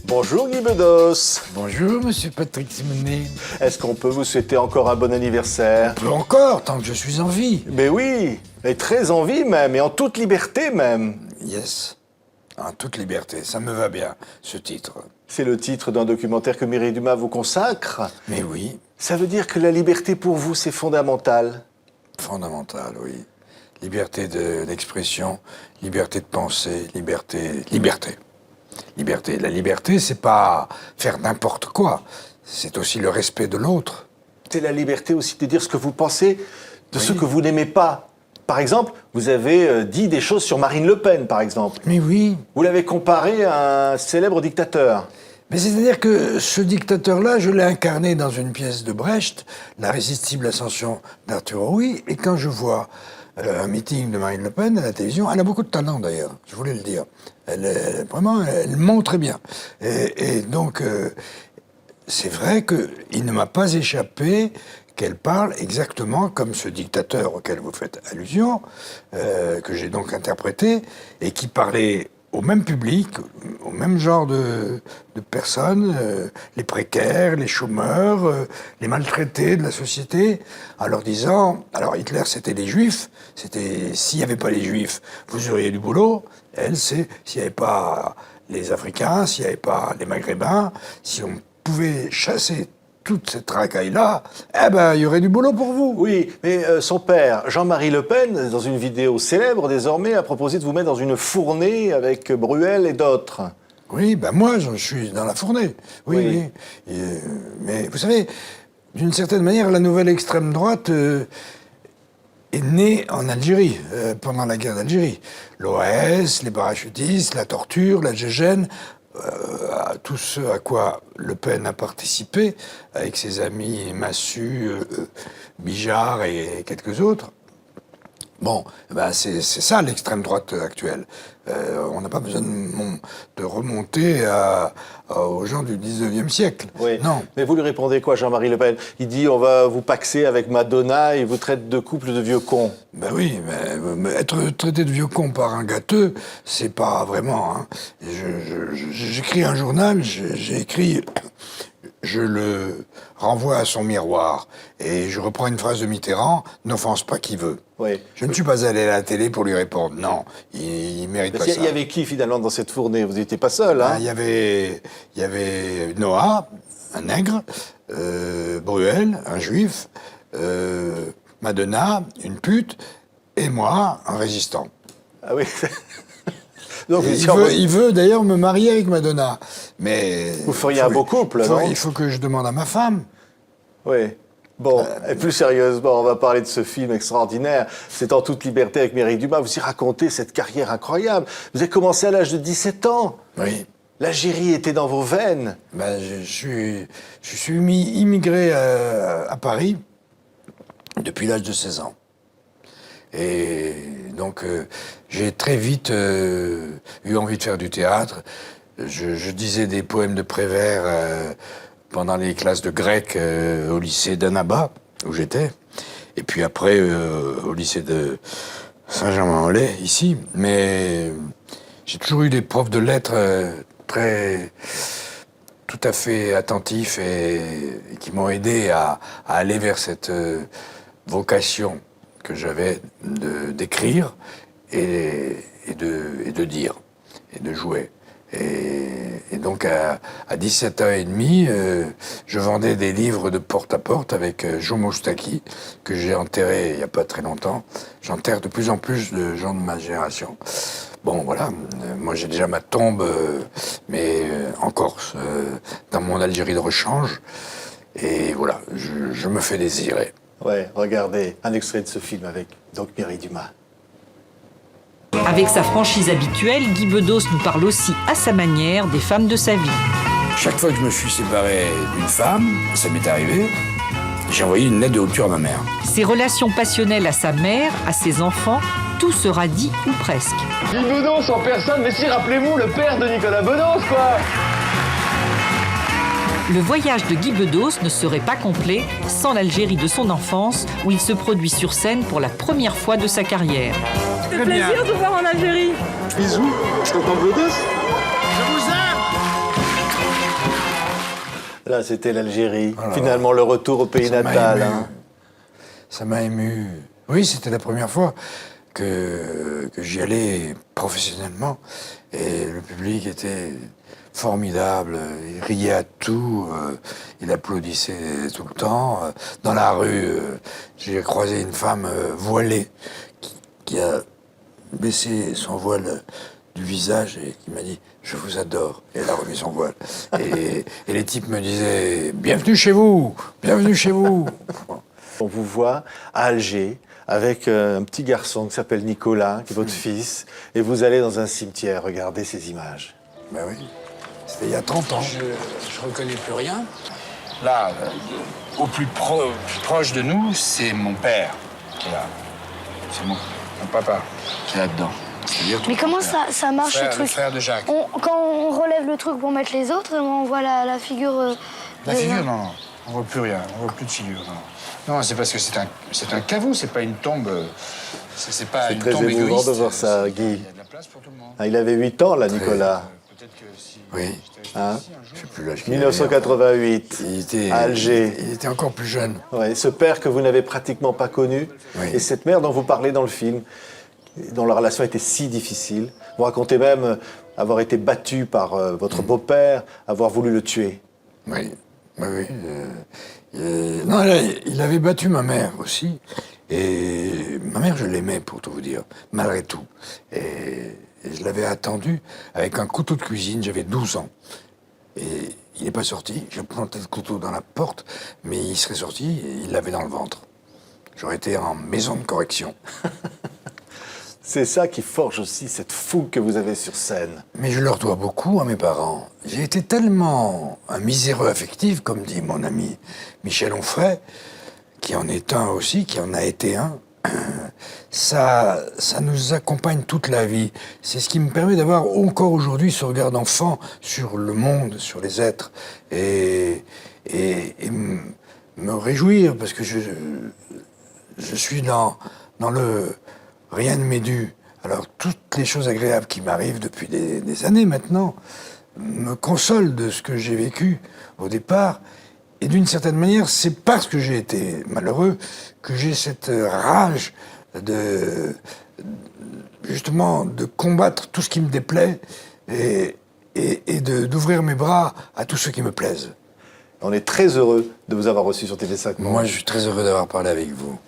Bonjour Guy Bedos. Bonjour, monsieur Patrick Simonet. Est-ce qu'on peut vous souhaiter encore un bon anniversaire? On peut encore, tant que je suis en vie. Mais oui, et très en vie même, et en toute liberté même. Yes, en toute liberté, ça me va bien, ce titre. C'est le titre d'un documentaire que Mireille Dumas vous consacre. Mais oui, Ça veut dire que la liberté pour vous, c'est fondamental. fondamental, oui. Liberté d'expression, liberté de penser, liberté. Liberté. La liberté, c'est pas faire n'importe quoi. C'est aussi le respect de l'autre. C'est la liberté aussi de dire ce que vous pensez de ce que vous n'aimez pas. Par exemple, vous avez dit des choses sur Marine Le Pen, par exemple. Mais oui. Vous l'avez comparé à un célèbre dictateur. Mais c'est-à-dire que ce dictateur-là, je l'ai incarné dans une pièce de Brecht, La résistible ascension d'Arthur Rouy, et quand je vois un meeting de Marine Le Pen à la télévision, elle a beaucoup de talent d'ailleurs, je voulais le dire. Elle montre très bien. Et donc, c'est vrai qu'il ne m'a pas échappé qu'elle parle exactement comme ce dictateur auquel vous faites allusion, que j'ai donc interprété, et qui parlait au même public, au même genre de personnes, les précaires, les chômeurs, les maltraités de la société, en leur disant, alors Hitler c'était les juifs, c'était s'il n'y avait pas les juifs, vous auriez du boulot, elle c'est s'il n'y avait pas les Africains, s'il n'y avait pas les Maghrébins, si on pouvait chasser toute cette racaille-là, eh ben, il y aurait du boulot pour vous. Oui, mais son père, Jean-Marie Le Pen, dans une vidéo célèbre désormais, a proposé de vous mettre dans une fournée avec Bruel et d'autres. Oui, ben moi, je suis dans la fournée. Oui, Oui. oui. Mais vous savez, d'une certaine manière, la nouvelle extrême droite est née en Algérie, pendant la guerre d'Algérie. L'OAS, les parachutistes, la torture, la GIGN, tout ce à quoi Le Pen a participé, avec ses amis Massu, Bijard et quelques autres. Bon, ben c'est ça l'extrême droite actuelle. On n'a pas besoin de remonter aux gens du 19e siècle. Oui. Non. Mais vous lui répondez quoi, Jean-Marie Le Pen? Il dit on va vous paxer avec Madonna et vous traite de couple de vieux cons. Ben oui, mais être traité de vieux con par un gâteux, c'est pas vraiment. Hein. J'écris un journal, j'ai écrit. Je le renvoie à son miroir et je reprends une phrase de Mitterrand, n'offense pas qui veut. Oui. Je ne suis pas allé à la télé pour lui répondre. Non, il mérite Parce pas qu'il ça. y avait qui finalement dans cette fournée? Vous n'étiez pas seul, hein? Il y avait Noah, un nègre, Bruel, un juif, Madonna, une pute, et moi, un résistant. Ah oui. Donc, Et il veut d'ailleurs me marier avec Madonna. Mais vous feriez un beau couple, non? Il faut que je demande à ma femme. Oui. Bon, et plus sérieusement, on va parler de ce film extraordinaire. C'est En toute liberté avec Mireille Dumas. Vous y racontez cette carrière incroyable. Vous avez commencé à l'âge de 17 ans. Oui. L'Algérie était dans vos veines. Ben, je suis immigré à Paris depuis l'âge de 16 ans. Et donc, j'ai très vite eu envie de faire du théâtre. Je disais des poèmes de Prévert pendant les classes de grec au lycée d'Annaba, où j'étais. Et puis après, au lycée de Saint-Germain-en-Laye, ici. Mais j'ai toujours eu des profs de lettres tout à fait attentifs et qui m'ont aidé à aller vers cette vocation que j'avais d'écrire et de dire et de jouer. Et donc à 17 ans et demi, je vendais des livres de porte à porte avec Jean Moustaki, que j'ai enterré il n'y a pas très longtemps. J'enterre de plus en plus de gens de ma génération. Bon, voilà, moi j'ai déjà ma tombe, mais en Corse, dans mon Algérie de rechange. Et voilà, je me fais désirer. Ouais, regardez, un extrait de ce film avec donc Mireille Dumas. Avec sa franchise habituelle, Guy Bedos nous parle aussi à sa manière des femmes de sa vie. Chaque fois que je me suis séparé d'une femme, ça m'est arrivé, j'ai envoyé une lettre de rupture à ma mère. Ses relations passionnelles à sa mère, à ses enfants, tout sera dit ou presque. Guy Bedos en personne, mais si, rappelez-vous, le père de Nicolas Bedos, quoi. Le voyage de Guy Bedos ne serait pas complet sans l'Algérie de son enfance, où il se produit sur scène pour la première fois de sa carrière. C'est plaisir de vous voir en Algérie. Bisous, je t'entends Bedos. Je vous aime. Là, c'était l'Algérie. Voilà. Finalement, le retour au pays Ça m'a natal. ému. Hein. Ça m'a ému. Oui, c'était la première fois que j'y allais professionnellement. Et le public était formidable. Il riait à tout. Il applaudissait tout le temps. Dans la rue, j'ai croisé une femme voilée qui a baissé son voile du visage et qui m'a dit « Je vous adore ». Et elle a remis son voile. Et les types me disaient « Bienvenue chez vous, bienvenue chez vous ». On vous voit à Alger avec un petit garçon qui s'appelle Nicolas, qui est votre fils, et vous allez dans un cimetière regarder ces images. Ben oui, c'était il y a 30 ans. Je reconnais plus rien. Là, au plus proche de nous, c'est mon père qui est là. C'est mon papa qui est là-dedans. Mais comment ça marche ce truc? Le frère de Jacques. Quand on relève le truc pour mettre les autres, on voit la figure. La figure, non. On voit plus rien. On voit plus de figure, non. Non, c'est parce que c'est un caveau, c'est pas une tombe. C'est pas une très tombe émouvant égoïste. de voir ça, Guy. Il y a de la place pour tout le monde. Ah, il avait 8 ans, là, Nicolas. Peut-être que si. Oui. Hein? Je sais plus l'âge qu'il avait. 1988, Il était, à Alger. Il était encore plus jeune. Ouais, ce père que vous n'avez pratiquement pas connu, Oui. et cette mère dont vous parlez dans le film, dont la relation était si difficile. Vous racontez même avoir été battu par votre beau-père, avoir voulu le tuer. Oui, oui. Non, il avait battu ma mère aussi. Et ma mère, je l'aimais, pour tout vous dire, malgré tout. Et je l'avais attendu avec un couteau de cuisine, j'avais 12 ans. Et il n'est pas sorti, j'ai planté le couteau dans la porte, mais il serait sorti et il l'avait dans le ventre. J'aurais été en maison de correction. C'est ça qui forge aussi cette fougue que vous avez sur scène. Mais je leur dois beaucoup à mes parents. J'ai été tellement un miséreux affectif, comme dit mon ami Michel Onfray, qui en est un aussi, qui en a été un. Ça nous accompagne toute la vie. C'est ce qui me permet d'avoir encore aujourd'hui ce regard d'enfant sur le monde, sur les êtres, et me réjouir, parce que je suis dans le... Rien ne m'est dû. Alors, toutes les choses agréables qui m'arrivent depuis des années maintenant me consolent de ce que j'ai vécu au départ. Et d'une certaine manière, c'est parce que j'ai été malheureux que j'ai cette rage justement de combattre tout ce qui me déplaît et d'ouvrir mes bras à tout ce qui me plaise. On est très heureux de vous avoir reçu sur TV5 Monde. Moi, je suis très heureux d'avoir parlé avec vous.